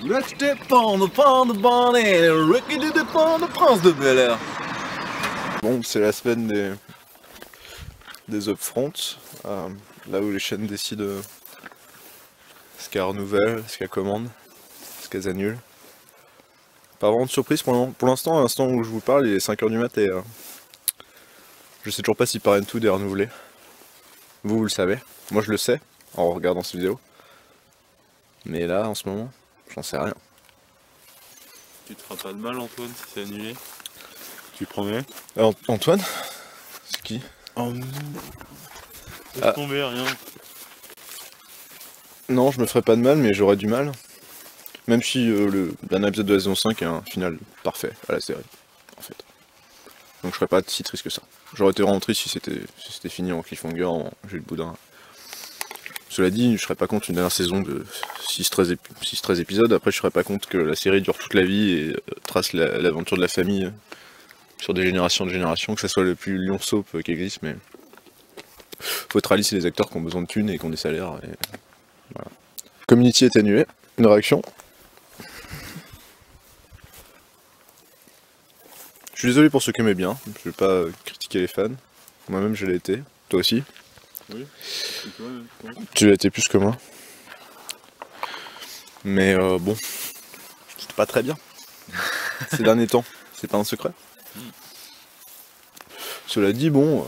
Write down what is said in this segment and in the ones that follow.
Let's dépendre, prendre bonnet, Ricky de dépendre, prince de Bel Air. Bon, c'est la semaine des upfronts, là où les chaînes décident ce qu'elles renouvellent, ce qu'elles commandent, ce qu'elles annulent. Pas vraiment de surprise pour l'instant, à l'instant où je vous parle, il est 5h du mat et je sais toujours pas si Parent 2 est renouvelé. Vous le savez, moi je le sais en regardant cette vidéo. Mais là, en ce moment, j'en sais rien. Tu te feras pas de mal, Antoine, si c'est annulé? Tu promets? Antoine? C'est qui? Oh non! Laisse tomber, rien. Non, je me ferais pas de mal, mais j'aurais du mal. Même si le dernier épisode de la saison 5 est un final parfait à la série, en fait. Donc je serais pas si triste que ça. J'aurais été vraiment triste si c'était fini en cliffhanger, en jeu de boudin. Cela dit, je serais pas contre une dernière saison de 6-13 épisodes. Après, je serais pas contre que la série dure toute la vie et trace l'aventure de la famille sur des générations de générations, que ça soit le plus lion soap qui existe, mais faut être réaliste, c'est les acteurs qui ont besoin de thunes et qui ont des salaires. Et voilà. Community est annulé. Une réaction? Je suis désolé pour ceux qui aimaient bien, je vais pas critiquer les fans. Moi-même je l'ai été, toi aussi. Oui. Tu l'as été plus que moi. Mais bon, c'était pas très bien. Ces derniers temps, c'est pas un secret. Cela dit, bon,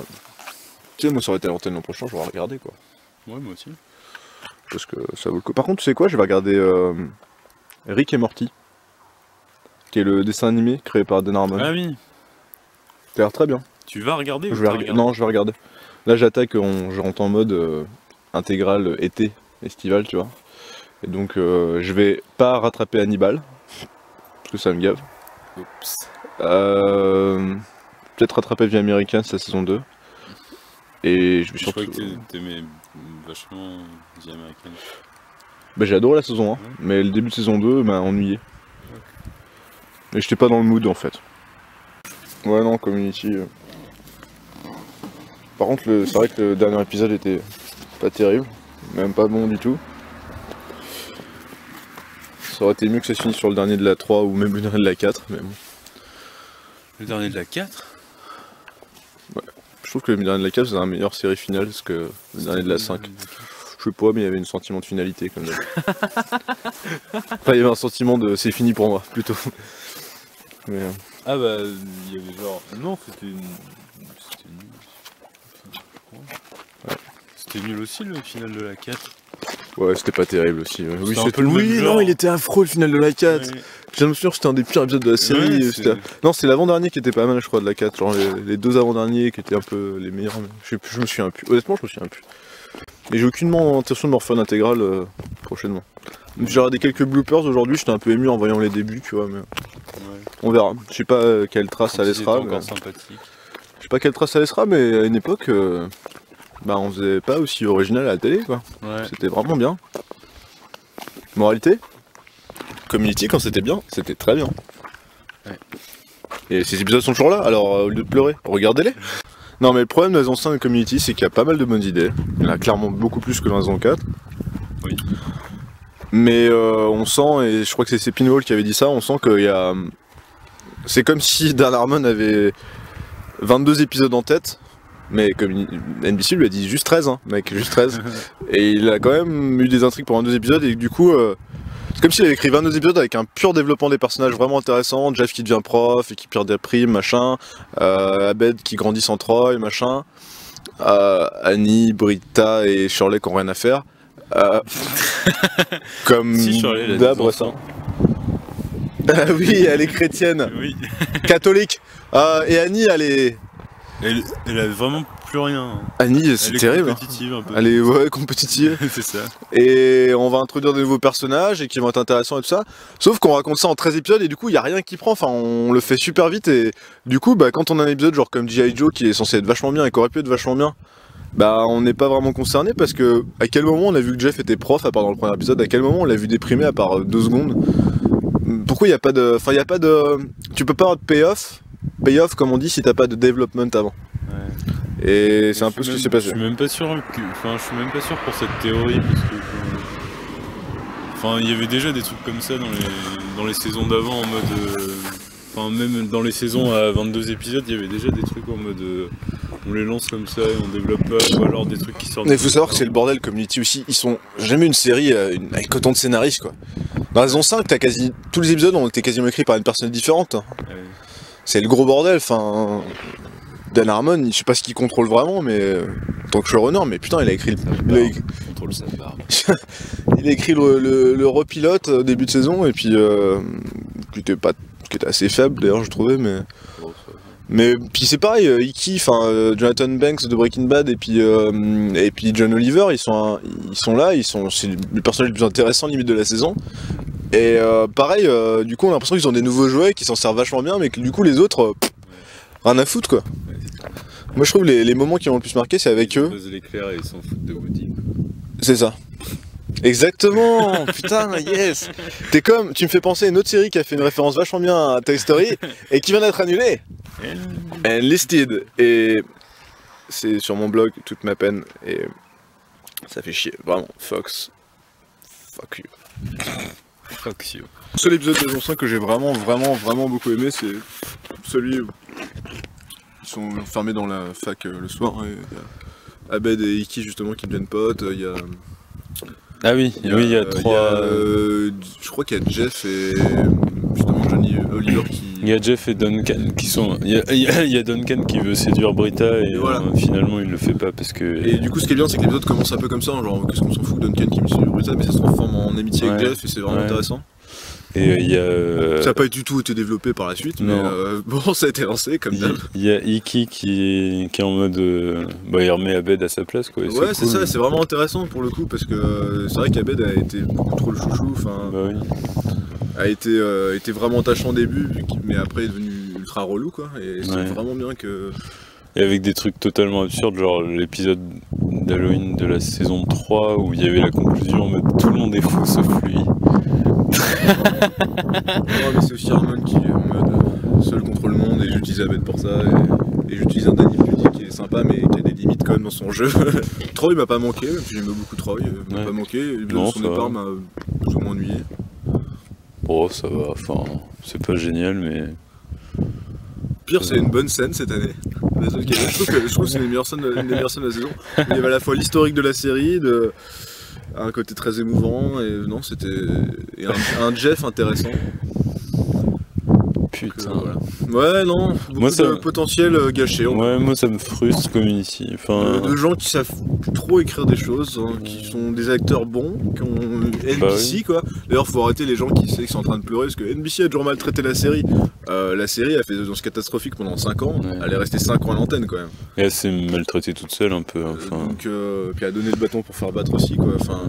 tu sais, moi ça aurait été à l'antenne l'an prochain, j'aurais regardé quoi. Ouais, moi aussi. Parce que ça vaut le coup. Par contre, tu sais quoi, je vais regarder Rick et Morty, qui est le dessin animé créé par Dan Harmon. Ah oui. Ça a l'air très bien. Tu vas regarder? Non, je vais regarder. Là, j'attaque, je rentre en mode intégral été, estival, tu vois. Et donc, je vais pas rattraper Hannibal, parce que ça me gave. Oups. Peut-être rattraper Vie Américaine, c'est la saison 2. Et je vais surtout... Je crois que t'aimais vachement The American. Bah, j'ai adoré la saison 1, mais le début de saison 2 m'a ennuyé. Et j'étais pas dans le mood en fait. Ouais non, Community... Par contre, c'est vrai que le dernier épisode était pas terrible, même pas bon du tout. Ça aurait été mieux que ça se finisse sur le dernier de la 3 ou même le dernier de la 4, mais bon. Le dernier de la 4? Ouais. Je trouve que le dernier de la 4 c'est une meilleure série finale que le dernier de la 5. Je sais pas, mais il y avait un sentiment de finalité comme d'habitude. Enfin, il y avait un sentiment de c'est fini pour moi, plutôt. Mais, Ah bah, il y avait genre... Non, c'était nul. Ouais. C'était nul aussi le final de la 4. ouais, c'était pas terrible aussi. Ouais. Oui, un peu le même oui genre. non, il était affreux le final de la 4. Ouais. Je me souviens que c'était un des pires épisodes de la série. Ouais, non, c'est l'avant-dernier qui était pas mal, je crois, de la 4. Genre les deux avant-derniers qui étaient un peu les meilleurs. Je me souviens plus. Honnêtement, je me souviens plus. Mais j'ai aucunement intention de me refaire une intégrale prochainement. J'ai regardé quelques bloopers aujourd'hui, j'étais un peu ému en voyant les débuts, tu vois, mais Ouais. on verra. Je sais pas quelle trace ça laissera. Encore sympathique. Je sais pas quelle trace ça laissera, mais à une époque, bah on faisait pas aussi original à la télé, quoi. Ouais. C'était vraiment bien. Moralité, Community, quand c'était bien, c'était très bien. Ouais. Et ces épisodes sont toujours là, alors au lieu de pleurer, regardez-les. Non mais le problème de la saison 5 de Community, c'est qu'il y a pas mal de bonnes idées. Il y en a clairement beaucoup plus que dans la saison 4. Oui. Mais on sent, et je crois que c'est Pinwall qui avait dit ça, on sent qu'il y a... C'est comme si Dan Harmon avait 22 épisodes en tête, mais comme NBC lui a dit juste 13, hein, mec, juste 13. Et il a quand même eu des intrigues pour 22 épisodes, et du coup, c'est comme s'il avait écrit 22 épisodes avec un pur développement des personnages vraiment intéressant. Jeff qui devient prof et qui perd des primes, machin. Abed qui grandit sans Troy, machin. Annie, Britta et Shirley qui n'ont rien à faire. Comme Si, Shirley, elle a des d'hab, enfants. Ah oui, elle est chrétienne, Oui. catholique. Et Annie, elle est... Elle a vraiment plus rien. Hein. Annie, c'est terrible. Elle est compétitive un peu. Elle est ouais, compétitive. C'est ça. Et on va introduire de nouveaux personnages et qui vont être intéressants et tout ça. Sauf qu'on raconte ça en 13 épisodes et du coup il n'y a rien qui prend. Enfin, on le fait super vite et du coup, bah, quand on a un épisode genre comme G.I. Joe qui est censé être vachement bien et qui aurait pu être vachement bien, bah on n'est pas vraiment concerné parce que à quel moment on a vu que Jeff était prof à part dans le premier épisode, à quel moment on l'a vu déprimé à part 2 secondes. Pourquoi il n'y a pas de... Enfin, il n'y a pas de... Tu peux pas avoir de payoff comme on dit si t'as pas de development avant. Ouais. Et c'est un peu ce qui s'est passé. Je suis même pas sûr pour cette théorie parce que Enfin, il y avait déjà des trucs comme ça dans les saisons d'avant en mode. Enfin, même dans les saisons à 22 épisodes, il y avait déjà des trucs en mode. On les lance comme ça et on développe pas, ou alors des trucs qui sortent. Mais il faut savoir que c'est le bordel Community aussi. Ils sont jamais une série avec autant de scénaristes quoi. Dans la saison 5, tous les épisodes ont été quasiment écrits par une personne différente. Ouais. C'est le gros bordel. Enfin, Dan Harmon, je sais pas ce qu'il contrôle vraiment, mais en tant que showrunner, mais putain, il a écrit Contrôle sa barbe. il a écrit le repilote au début de saison et puis qui était assez faible d'ailleurs je trouvais, mais puis c'est pareil, Icky, enfin Jonathan Banks de Breaking Bad et puis John Oliver, ils sont là, c'est le personnage le plus intéressant limite de la saison. Et pareil, du coup on a l'impression qu'ils ont des nouveaux jouets qui s'en servent vachement bien, mais que du coup les autres, rien à foutre quoi. Ouais, Moi je trouve les moments qui m'ont le plus marqué c'est avec eux. Ils posent l'éclair et ils s'en foutent de Woody. C'est ça. Exactement. Putain, yes. Tu me fais penser à une autre série qui a fait une référence vachement bien à Toy Story et qui vient d'être annulée. Enlisted. Et c'est sur mon blog toute ma peine et ça fait chier. Vraiment. Fox. Fuck you. Fuck you. Le seul épisode de saison 5 que j'ai vraiment beaucoup aimé, c'est celui où ils sont enfermés dans la fac le soir et il y a Abed et Icky justement qui deviennent potes, il y a... Ah oui, il y a trois... je crois qu'il y a Jeff et justement Johnny Oliver qui... Il y a Jeff et Duncan qui sont... Il y a Duncan qui veut séduire Britta et voilà. Finalement il le fait pas parce que... Et du coup ce qui est bien c'est que l'épisode commence un peu comme ça, genre qu'est-ce qu'on s'en fout Duncan qui veut séduire Britta, mais ça se transforme en amitié avec Jeff et c'est vraiment intéressant. Et il y a... Ça n'a pas du tout été développé par la suite, mais bon ça a été lancé comme d'hab. Il y a Icky qui est en mode... il remet Abed à sa place quoi. Ouais c'est ça, c'est vraiment intéressant pour le coup parce que c'est vrai qu'Abed a été beaucoup trop le chouchou, enfin... Bah oui. A été vraiment attachant au début, mais après est devenu ultra relou quoi, et c'est vraiment bien que... Et avec des trucs totalement absurdes, genre l'épisode d'Halloween de la saison 3 où il y avait la conclusion en mode tout le monde est fou sauf lui. Ouais, mais c'est aussi Harmon qui est en mode seul contre le monde et j'utilise Abed pour ça et j'utilise un Danny Pudi qui est sympa mais qui a des limites quand même dans son jeu. Troy m'a pas manqué, même si j'aimais beaucoup Troy, il m'a pas manqué, son départ m'a plus ou moins ennuyé. Bon ça va, enfin c'est pas génial mais... Pire c'est une bonne scène cette année. Je trouve que c'est une des meilleures scènes de la saison. Il y avait à la fois l'historique de la série, un côté très émouvant et non c'était un Jeff intéressant. Putain. Ouais non, beaucoup de potentiel gâché. Ouais moi ça me frustre Community. Enfin... de gens qui savent plus trop écrire des choses, hein, qui sont des acteurs bons, qui ont NBC quoi. D'ailleurs faut arrêter les gens qui sont en train de pleurer parce que NBC a toujours maltraité la série. La série a fait des audiences catastrophiques pendant 5 ans, elle est restée 5 ans à l'antenne quand même. Et elle s'est maltraitée toute seule un peu. Enfin... donc puis elle a donné le bâton pour faire battre aussi quoi. Enfin,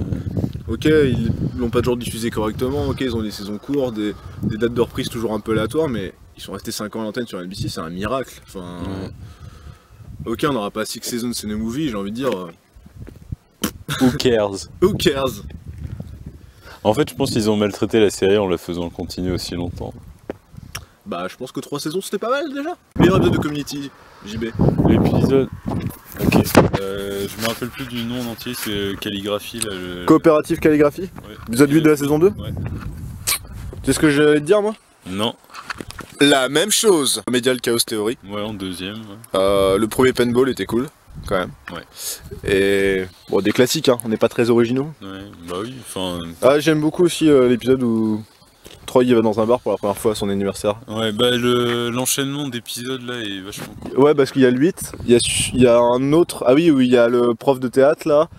ok, ils l'ont pas toujours diffusé correctement, ok ils ont des saisons courtes, des dates de reprise toujours un peu aléatoires, mais ils sont restés 5 ans à l'antenne sur NBC, c'est un miracle. Enfin, ok on n'aura pas 6 saisons de Ciné Movie, j'ai envie de dire... Who cares? Who cares? En fait je pense qu'ils ont maltraité la série en la faisant continuer aussi longtemps. Bah je pense que 3 saisons c'était pas mal déjà. Meilleur épisode de Community, JB. L'épisode... Ok. Je me rappelle plus du nom en entier, c'est Calligraphie là. Coopérative Calligraphie. Ouais. Épisode 8 de la saison 2. Ouais. C'est ce que j'allais te dire moi? Non. La même chose. Medial Chaos Theory. Ouais en deuxième. Ouais. Le premier Paintball était cool. Quand même. Ouais. Et bon des classiques hein, on n'est pas très originaux. Ouais, bah oui, enfin... Ah j'aime beaucoup aussi l'épisode où Troy il va dans un bar pour la première fois à son anniversaire. Ouais bah l'enchaînement d'épisodes là est vachement cool. Ouais parce qu'il y a le 8, il y a un autre... Ah oui, où il y a le prof de théâtre là.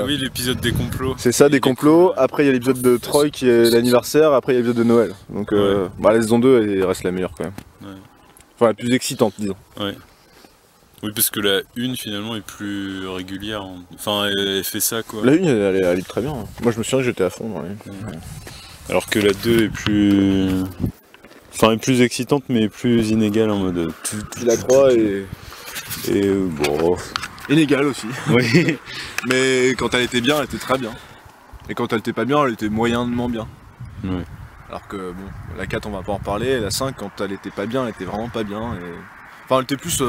Oui l'épisode des complots. C'est ça, des complots. Après il y a l'épisode de Troy qui est l'anniversaire, après il y a l'épisode de Noël. Donc bah, la saison 2 elle reste la meilleure quand même. Ouais. Enfin la plus excitante disons. Ouais. Oui parce que la 1 finalement est plus régulière, enfin elle fait ça quoi. La 1 elle est très bien, moi je me souviens que j'étais à fond dans les... Alors que la 2 est plus... Enfin est plus excitante mais plus inégale en mode... La 3 est... bon... Inégale aussi. Oui. Mais quand elle était bien, elle était très bien. Et quand elle était pas bien, elle était moyennement bien. Ouais. Alors que bon, la 4 on va pas en reparler, la 5 quand elle était pas bien, elle était vraiment pas bien. Et... Enfin elle était plus...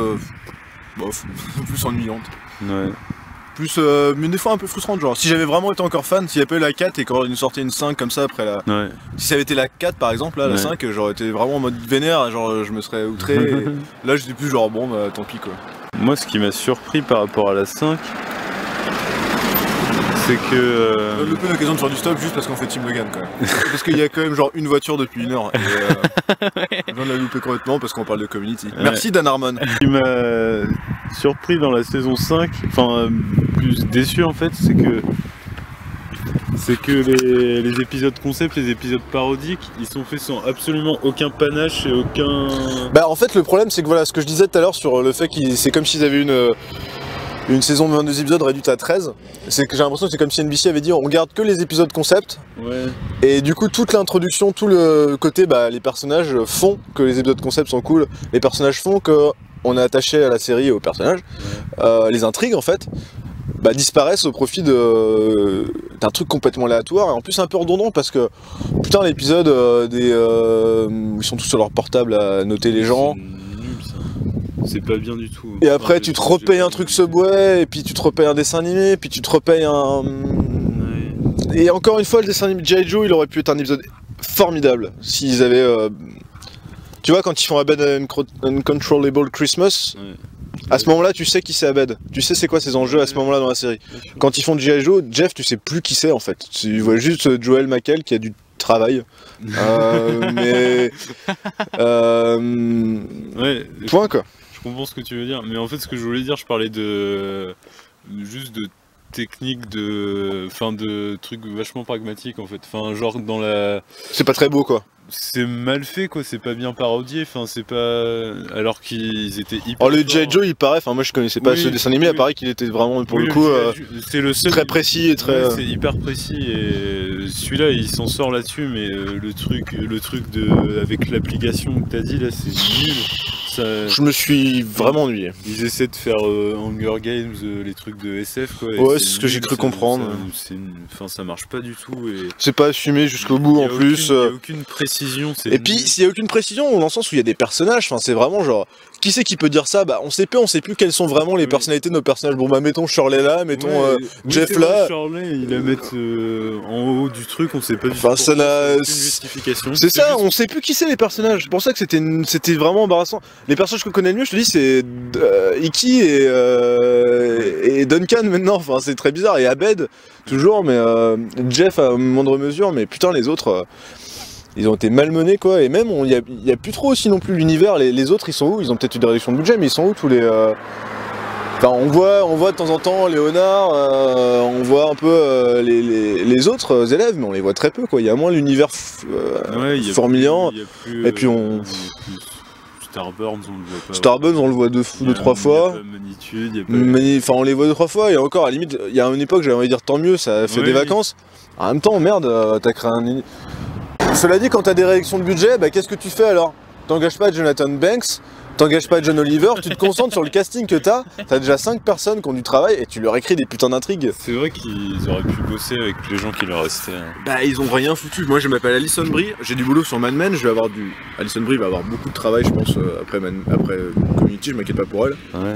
bof, plus ennuyante. Ouais. plus, mais des fois un peu frustrante, genre si j'avais vraiment été encore fan, s'il y avait pas eu la 4 et qu'on nous sortait une 5 comme ça après la... Ouais. Si ça avait été la 4 par exemple, là, la Ouais. 5, j'aurais été vraiment en mode vénère, genre je me serais outré, et là j'étais plus genre bon bah tant pis quoi. Moi, ce qui m'a surpris par rapport à la 5, c'est que. On a loupé l'occasion de faire du stop juste parce qu'on fait Team Logan quand même. Parce qu'il y a quand même genre une voiture depuis 1 heure, et on l'a loupé complètement parce qu'on parle de Community. Ouais. Merci Dan Harmon. Ce qui m'a surpris dans la saison 5, enfin plus déçu en fait, c'est que les épisodes concept, les épisodes parodiques, ils sont faits sans absolument aucun panache et aucun... Bah en fait le problème c'est que voilà ce que je disais tout à l'heure sur le fait que c'est comme s'ils avaient une saison de 22 épisodes réduite à 13, c'est que j'ai l'impression que c'est comme si NBC avait dit on garde que les épisodes concept, Ouais. et du coup toute l'introduction, tout le côté bah les personnages font que les épisodes concept sont cool, les personnages font que on est attaché à la série et aux personnages, les intrigues en fait bah, disparaissent au profit d'un truc complètement aléatoire et en plus un peu redondant parce que putain l'épisode où ils sont tous sur leur portable à noter les gens. C'est nul ça. C'est pas bien du tout. Et après Enfin, tu te j'ai repayes pas un truc vu. Subway, et puis tu te repayes un dessin animé, puis tu te repayes un... Ouais. Et encore une fois le dessin animé de G.I. Joe il aurait pu être un épisode formidable s'ils avaient... Tu vois quand ils font Abed Uncontrollable Christmas, Ouais. à ce moment-là tu sais qui c'est Abed, tu sais c'est quoi ses enjeux à ce moment-là dans la série. Quand ils font G.I. Joe, Jeff tu sais plus qui c'est en fait, tu vois juste Joel McHale qui a du travail, mais... Ouais, point quoi. je comprends ce que tu veux dire, mais en fait ce que je voulais dire, je parlais juste de technique, de trucs vachement pragmatiques en fait, enfin genre dans la... C'est pas très beau quoi. C'est mal fait quoi, c'est pas bien parodié, enfin c'est pas... Alors qu'ils étaient hyper... Oh le forts. G.I. Joe il paraît, enfin moi je connaissais pas Oui, ce dessin animé, oui. il paraît qu'il était vraiment pour Oui, le coup G.I. Joe, c'est le seul... très précis et très... Ouais, c'est hyper précis et celui-là il s'en sort là-dessus, mais le truc de avec l'application que t'as dit là c'est nul. Ça... Je me suis vraiment ennuyé. Ils essaient de faire Hunger Games, les trucs de SF quoi. et Ouais, c'est ce que j'ai nul, cru comprendre. Enfin ça marche pas du tout et... C'est pas assumé jusqu'au bout Y a en plus. Il y a aucune précision. Et puis s'il y a aucune précision, dans le sens où il y a des personnages, enfin c'est vraiment genre... Qui c'est qui peut dire ça? Bah on sait plus quelles sont vraiment les Oui. personnalités de nos personnages. Bon bah mettons Shirley là, mettons Ouais, Jeff c'est vrai, là. Charlie, il la met en haut du truc, on sait pas du tout. Enfin, ça n'a- aucune justification. C'est ça, juste- on sait plus qui c'est les personnages. C'est pour ça que c'était vraiment embarrassant. Les personnages que je connais le mieux, je te dis, c'est Iki et Duncan maintenant. Enfin, c'est très bizarre. Et Abed, toujours, mais Jeff à moindre mesure. Mais putain, les autres, ils ont été malmenés, quoi. Et même, il y a plus trop aussi non plus l'univers. Les autres, ils sont où? Ils ont peut-être eu des réductions de budget, mais ils sont où tous les... Enfin, on voit de temps en temps Léonard, on voit un peu les autres élèves, mais on les voit très peu, quoi. Il y a moins l'univers Ouais, il y a formilant. plus- il y a plus, Et puis on- il y a plus Starburns, on le voit pas. Starbucks, on le voit deux, trois fois. Il y a pas Magnitude, il y a pas... Mais enfin, on les voit 2-3 fois, et encore, à la limite, il y a une époque, j'avais envie de dire tant mieux, ça fait Oui. des vacances. En même temps, merde, t'as créé un... Cela dit, quand t'as des réductions de budget, bah qu'est-ce que tu fais alors? T'engages pas Jonathan Banks, t'engages pas John Oliver, tu te concentres sur le casting que t'as déjà 5 personnes qui ont du travail, et tu leur écris des putains d'intrigues. C'est vrai qu'ils auraient pu bosser avec les gens qui leur restaient. Hein. Bah ils ont rien foutu. Moi je m'appelle Alison Brie, j'ai du boulot sur Mad Men, je vais avoir du... Alison Brie va avoir beaucoup de travail je pense après Community, je m'inquiète pas pour elle. Ouais.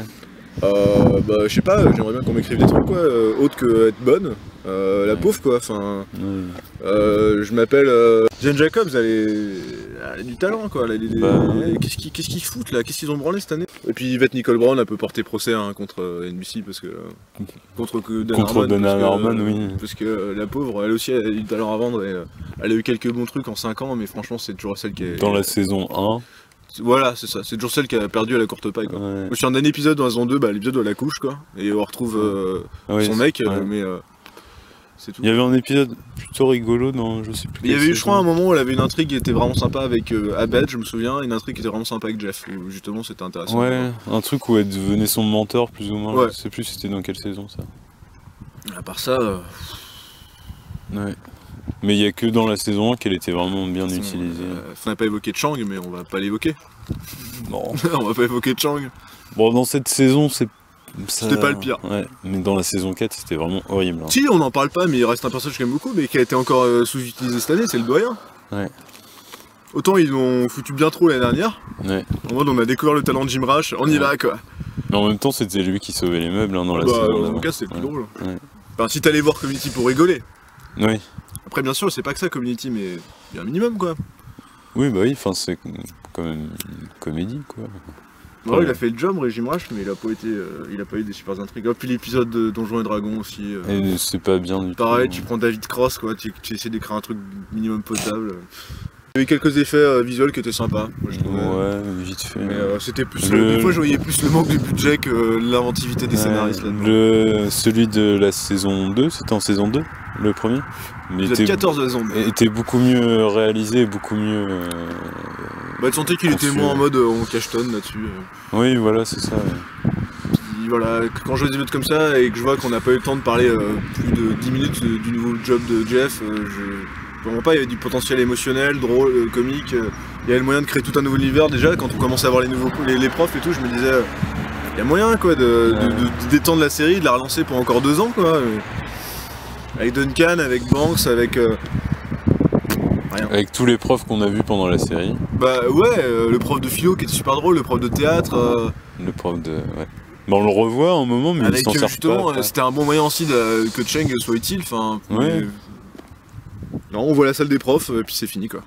Bah je sais pas, j'aimerais bien qu'on m'écrive des trucs quoi, autre que être bonne, la pauvre quoi, enfin... je m'appelle... Jen Jacobs, elle a du talent quoi, qu'est-ce qu'ils foutent là, qu'est-ce qu'ils ont branlé cette année? Et puis Yvette Nicole Brown, elle peut porter procès hein, contre NBC parce que... contre Dan Harmon, oui. parce que la pauvre, elle aussi elle a du talent à vendre et elle a eu quelques bons trucs en 5 ans, mais franchement c'est toujours celle qui est... Dans la saison 1. Voilà, c'est ça, c'est toujours celle qui a perdu à la courte paille quoi. Ouais. Moi, je suis en un épisode dans la saison 2, bah, l'épisode où elle accouche quoi, et on retrouve Ouais, son mec, ouais. mais c'est tout. Il y avait un épisode plutôt rigolo dans je sais plus. Il y quelle avait eu, je crois, un saison. moment où elle avait une intrigue qui était vraiment sympa avec Abed, je me souviens, une intrigue qui était vraiment sympa avec Jeff, où justement c'était intéressant. Ouais, un truc où elle devenait son mentor plus ou moins. Ouais. Je sais plus c'était dans quelle saison ça. À part ça, Ouais. Mais il y a que dans la saison 1 qu'elle était vraiment bien utilisée. on n'a pas évoqué Chang, mais on va pas l'évoquer. Bon. On va pas évoquer Chang. Bon, dans cette saison, c'est. C'était pas le pire. Ouais, mais dans la saison 4, c'était vraiment horrible. Hein. Si, on n'en parle pas, mais il reste un personnage que j'aime beaucoup, mais qui a été encore sous-utilisé cette année, c'est le doyen. Ouais. Autant ils l'ont foutu bien trop l'année dernière, Ouais. en mode on a découvert le talent de Jim Rash, on y va quoi. Mais en même temps, c'était lui qui sauvait les meubles dans la saison Dans mon d'avant. cas, c'est le plus Ouais. drôle. Ouais. Enfin, si t'allais voir Community pour rigoler. Oui. Après, bien sûr, c'est pas que ça, Community, mais il y a un minimum, quoi. Oui, bah oui, enfin, c'est quand même une comédie, quoi. Ouais, Ouais. il a fait le job, Régime Rush, mais il a pas eu des super intrigues. Oh, puis l'épisode de Donjons et Dragons aussi. Et c'est pas bien du tout. Pareil, tu prends David Cross, quoi, tu essaies d'écrire un truc minimum potable. Il y a eu quelques effets visuels qui étaient sympas, moi je trouvais. Ouais, vite fait. Mais c'était plus. Le- Des fois, je voyais plus le manque de budget que l'inventivité des scénaristes là-dedans. Celui de la saison 2, c'était en saison 2, le premier. Mais Épisode 14 de la saison. était beaucoup mieux réalisé, beaucoup mieux. Bah, tu sentais qu'il était conçu. moins en mode on cachetonne là-dessus. Oui, voilà, c'est ça. Ouais. Puis voilà, quand je vois des épisodes comme ça et que je vois qu'on n'a pas eu le temps de parler plus de 10 minutes du nouveau job de Jeff, je comprends pas, il y avait du potentiel émotionnel, drôle, comique. Il y avait le moyen de créer tout un nouveau univers déjà. Quand on commençait à voir les profs et tout, je me disais, il y a moyen quoi de détendre la série, de la relancer pour encore 2 ans quoi. Avec Duncan, avec Banks, avec. Rien. Avec tous les profs qu'on a vus pendant la série, Bah ouais, le prof de philo qui était super drôle, le prof de théâtre. le prof de. Ouais. Bah, on le revoit un moment, mais il Avec s'en sert justement, pas. c'était un bon moyen aussi que Cheng soit utile. Enfin, Ouais. Non, on voit la salle des profs, et puis c'est fini quoi.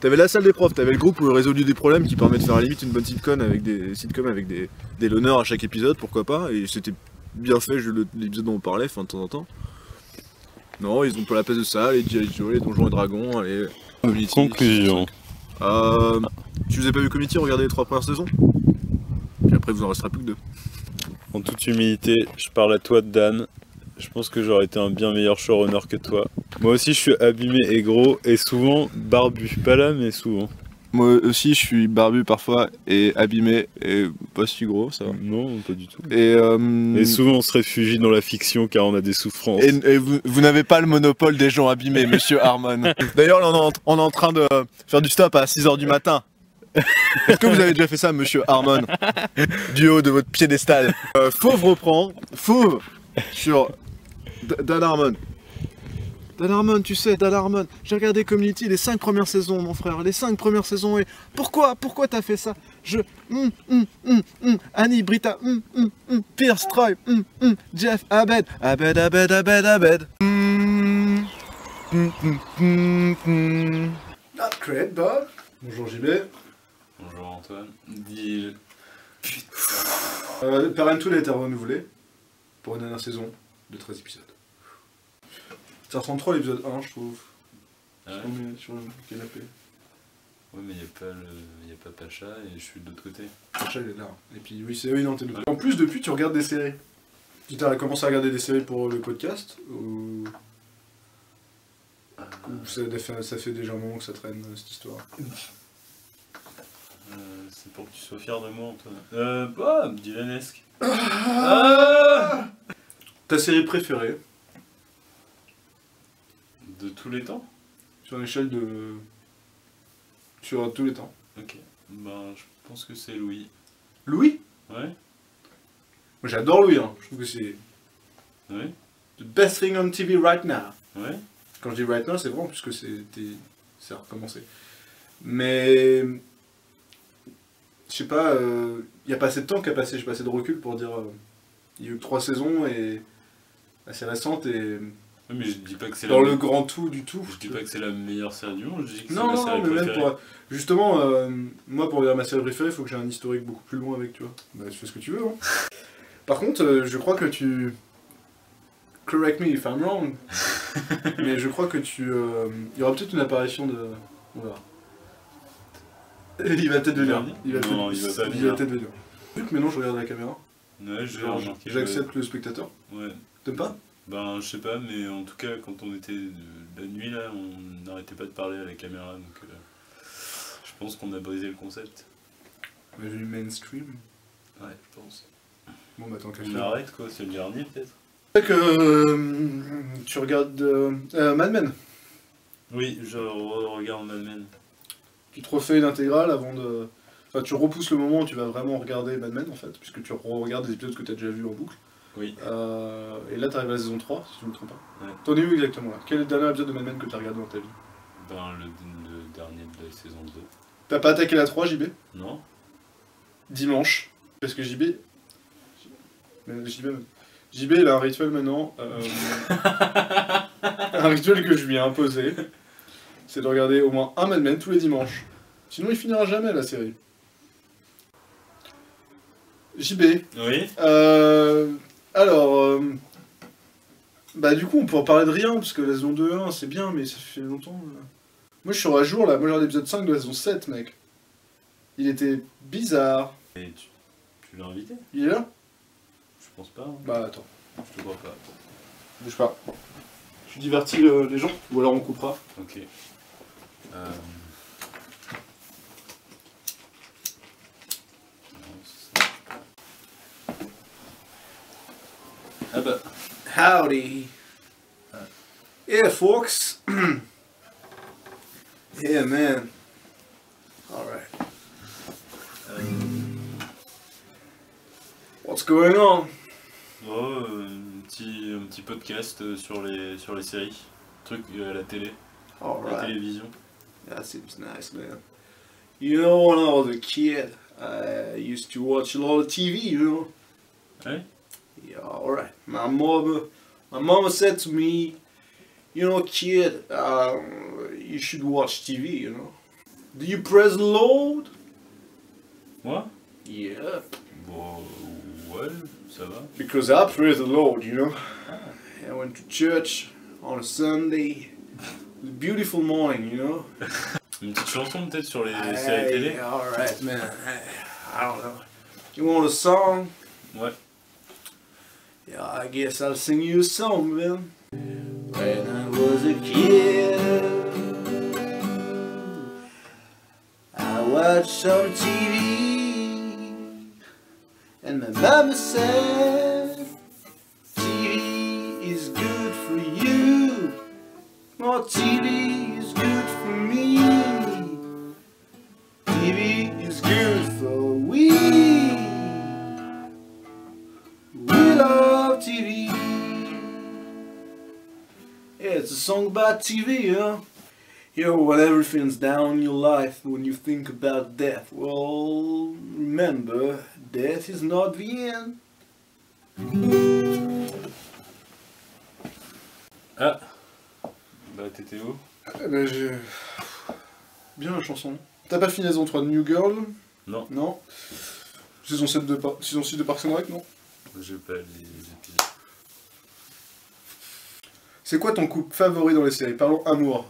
T'avais la salle des profs, t'avais le groupe où résolu des problèmes qui permet de faire à la limite une bonne sitcom avec des loners à chaque épisode, pourquoi pas, et c'était bien fait l'épisode dont on parlait, enfin de temps en temps. Non, ils ont pas la place de ça, les G.I. Joe, les Donjons et Dragons, les Community. Conclusion. Si vous avez pas vu Community, regardez les 3 premières saisons. Puis après, vous en restera plus que 2. En toute humilité, je parle à toi, Dan. Je pense que j'aurais été un bien meilleur showrunner que toi. Moi aussi, je suis abîmé et gros, et souvent barbu. Pas là, mais souvent. Moi aussi, je suis barbu parfois et abîmé et pas si gros, ça va. Non, pas du tout. Et souvent, on se réfugie dans la fiction car on a des souffrances. et vous n'avez pas le monopole des gens abîmés, monsieur Harmon. D'ailleurs, là, on est en train de faire du stop à 6h du matin. Est-ce que vous avez déjà fait ça, monsieur Harmon? Du haut de votre piédestal. Fauve reprend. Fauve sur Dan Harmon. Dan Harmon, tu sais, Dan Harmon, j'ai regardé Community les 5 premières saisons, mon frère, les 5 premières saisons, et pourquoi t'as fait ça? Annie, Brita, Pierce, Troy, Jeff, Abed. Not great, Bob. Bonjour JB. Bonjour Antoine. Dis. Parenthood a été renouvelé pour une dernière saison de 13 épisodes. Ça ressemble trop à l'épisode 1, je trouve. Ah ouais. Sur le canapé. Ouais, mais y a pas Pacha et je suis de l'autre côté. Sacha, il est là. Et puis, oui, non, t'es de l'autre. En plus, depuis, tu regardes des séries. Tu t'as commencé à regarder des séries pour le podcast ou ça fait déjà un moment que ça traîne, cette histoire? C'est pour que tu sois fier de moi, Antoine. Dylanesque. Ta série préférée De tous les temps? sur une échelle de... sur tous les temps? Ok. Ben, je pense que c'est Louis. Louis? Ouais? Moi j'adore Louis, hein. Je trouve que c'est Ouais? the best thing on TV right now. Ouais? Quand je dis right now, c'est vraiment puisque c'est recommencé. Mais je sais pas, il n'y a pas assez de temps qu'a passé, j'ai pas assez de recul pour dire. Il y a eu que 3 saisons et assez récentes et Ouais, mais je dis pas que c'est dans la le grand tout du tout. Je dis pas que c'est la meilleure série du monde, je dis que c'est Non, ma non, série non, mais même préférée. pour. Justement, moi pour dire ma série préférée, il faut que j'ai un historique beaucoup plus loin avec, tu vois. Bah, tu fais ce que tu veux, hein. Par contre, je crois que tu. Correct me if I'm wrong. Mais je crois que tu. Il y aura peut-être une apparition de. On verra. Il va peut-être venir. Non, Il va il va pas peut-être venir. venir. Vu que maintenant je regarde la caméra, Ouais, j'ai genre, remarqué. j'accepte le spectateur. Ouais. T'aimes pas? Ben, je sais pas, mais en tout cas, quand on était la nuit là, on n'arrêtait pas de parler à la caméra, donc je pense qu'on a brisé le concept. On est devenu mainstream. Ouais, je pense. Bon bah tant qu'à On faire. arrête quoi, c'est le dernier peut-être. C'est vrai que tu regardes Mad Men. Oui, je regarde Mad Men. Tu te refais l'intégrale avant de... Enfin, tu repousses le moment où tu vas vraiment regarder Mad Men en fait, puisque tu regardes des épisodes que tu as déjà vus en boucle. Oui. Et là, t'arrives à la saison 3, si je ne me trompe pas. Ouais. T'en es où exactement là? Quel est le dernier épisode de Mad Men que t'as regardé dans ta vie? Ben, le dernier de la saison 2. T'as pas attaqué la 3, JB? Non? dimanche, parce que JB il a un rituel maintenant, un rituel que je lui ai imposé, c'est de regarder au moins un Mad Men tous les dimanches. Sinon il finira jamais la série. JB. Oui. Alors, bah du coup on peut en parler de rien, parce que la saison 2-1 c'est bien, mais ça fait longtemps. Moi je suis à jour là, moi j'ai regardé l'épisode 5 de la saison 7 mec. Il était bizarre. Et tu l'as invité? Il est là? Je pense pas. Hein. Bah attends. Je te crois pas. Bouge pas. Je divertis les gens, ou alors on coupera. Ok. Ah bah. Howdy. Yeah, folks. Yeah, man. Alright. What's going on? Oh, un petit podcast sur les séries. Truc à la télé. La Alright. télévision. That seems nice, man. You know, when I was a kid, I used to watch a lot of TV, you know? Ouais. Yeah, alright. My mama said to me, you know, kid, you should watch TV, you know? Do you praise the Lord? Moi? Yeah. Bon, ouais, ça va. Because I praise the Lord, you know? I went to church on a Sunday. It was a beautiful morning, you know? Une petite chanson peut-être sur les séries télé? Alright, man. I don't know. You want a song? Ouais. Yeah, I guess I'll sing you a song, man. When I was a kid, I watched some TV, and my mama said, TV is good for you, or TV is good for me, TV is good for we love TV. Yeah, it's a song about TV, you know? You know, when everything's down in your life, when you think about death, well, remember, death is not the end. Ah. Bah t'étais où? Bah j'ai... Bien la chanson. T'as pas fini saison 3 de New Girl? Non. Non. Saison 6 de Parks and Rec, non? J'ai pas les épisodes. C'est quoi ton couple favori dans les séries? Parlons amour.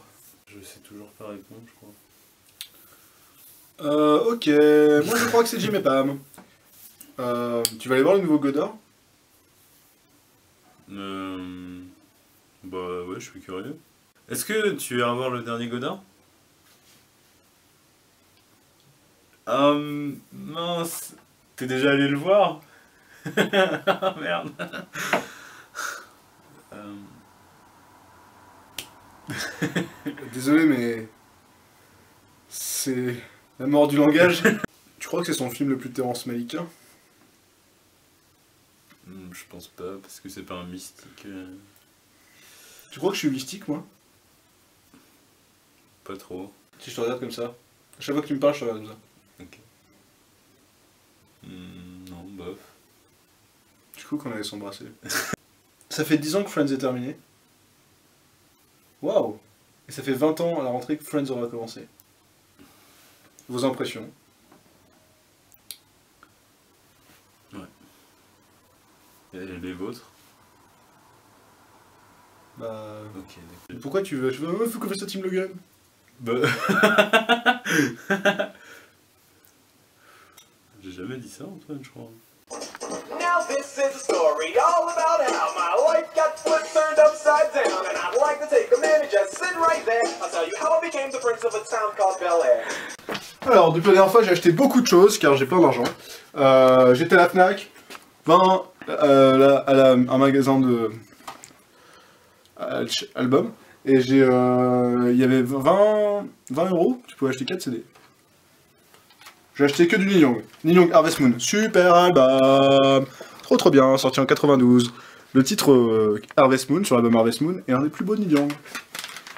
Je sais toujours pas répondre, je crois. Ok, moi je crois que c'est Jim et Pam. Tu vas aller voir le nouveau Godard? Bah ouais, je suis curieux. Est-ce que tu vas voir le dernier Godard? Mince, t'es déjà allé le voir? Ah merde. Désolé, mais... C'est... la mort du langage. Tu crois que c'est son film le plus Terrence Malickien? Je pense pas, parce que c'est pas un mystique. Tu crois que je suis mystique, moi? Pas trop. Si je te regarde comme ça. À chaque fois que tu me parles, je te regarde comme ça. Ok. Non, bof. Du coup, qu'on allait s'embrasser. Ça fait 10 ans que Friends est terminé. Waouh! Et ça fait 20 ans à la rentrée que Friends aura commencé. Vos impressions? Et les vôtres? Bah... Ok, d'accord. Pourquoi tu veux? Faut qu'on fasse ça Team Logan. Bah... J'ai jamais dit ça, Antoine, je crois. Now this is a story all about how my life got flipped, turned upside down, and I'd like to take a minute, just sit right there. I'll tell you how I became the prince of a town called Bel Air. Alors, depuis la dernière fois, j'ai acheté beaucoup de choses, car j'ai plein d'argent. J'étais à la Fnac, un magasin de... album, et il y avait 20 €, tu pouvais acheter 4 CD. J'ai acheté que du Neil Young. Neil Young Harvest Moon, super album, trop bien, sorti en 92. Le titre Harvest Moon, sur l'album Harvest Moon, est un des plus beaux de Neil Young.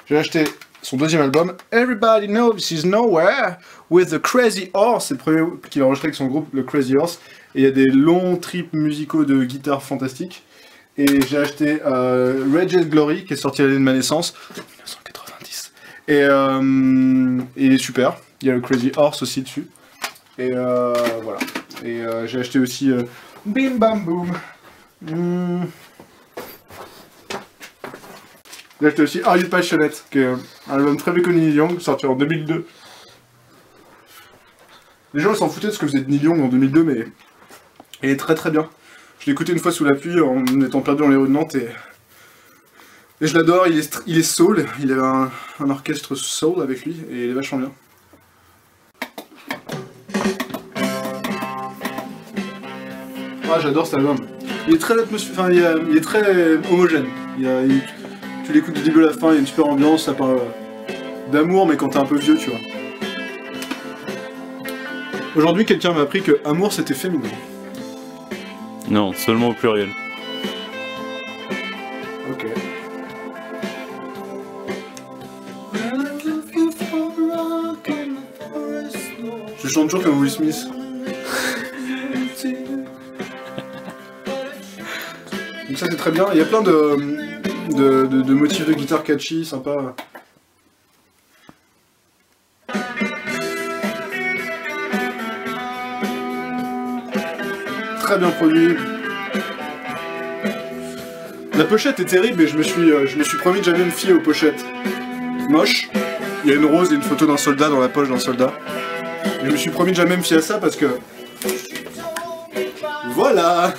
J'ai acheté son deuxième album, Everybody Knows This Is Nowhere, with the Crazy Horse. C'est le premier qu'il a enregistré avec son groupe, le Crazy Horse. Et il y a des longs trips musicaux de guitare fantastiques. Et j'ai acheté Raged Glory, qui est sorti à l'année de ma naissance, 1990. Et il est super. Il y a le Crazy Horse aussi dessus. Et voilà. Et j'ai acheté aussi Bim Bam Boom. J'ai acheté aussi Are You Passionate, qui est un album très méconnu de Neil Young, sorti en 2002. Les gens ils s'en foutaient de ce que faisait Neil Young en 2002, mais il est très très bien. Je l'ai écouté une fois sous la pluie en étant perdu dans les rues de Nantes et je l'adore. Il est soul, il avait un orchestre soul avec lui et il est vachement bien. Ah, j'adore cet album. Il est très atmosphérique, enfin il est très homogène. Tu l'écoutes du début à la fin, il y a une super ambiance, ça parle d'amour, mais quand t'es un peu vieux, tu vois. Aujourd'hui, quelqu'un m'a appris que amour c'était féminin. Non, seulement au pluriel. Ok. Je chante toujours comme Will Smith. Donc ça c'est très bien, il y a plein de motifs de guitare catchy, sympa. Très bien produit. La pochette est terrible et je me suis promis de jamais me fier aux pochettes moches. Il y a une rose et une photo d'un soldat dans la poche d'un soldat. Et je me suis promis de jamais me fier à ça parce que... Voilà.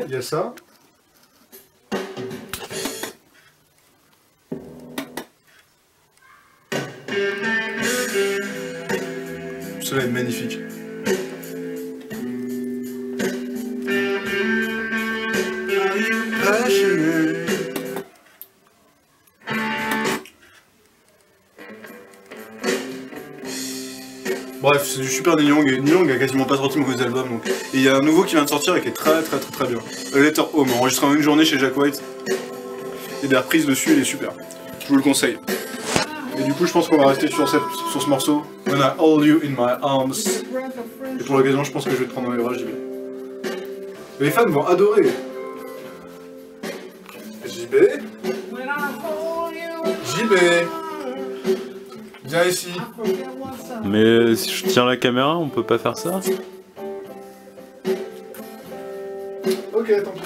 Il y a ça. Cela est magnifique. Bref, c'est du super Neil Young, et Neil Young a quasiment pas sorti de mauvais albums, donc... Et il y a un nouveau qui vient de sortir et qui est très bien. A Letter Home, enregistré en une journée chez Jack White. Il y a des reprises dessus, il est super. Je vous le conseille. Et du coup, je pense qu'on va rester sur ce morceau. When I hold you in my arms. Et pour l'occasion, je pense que je vais te prendre dans les bras, JB. Et les fans vont adorer. JB. JB. Viens ici. Mais si je tiens la caméra, on peut pas faire ça? Ok, tant pis.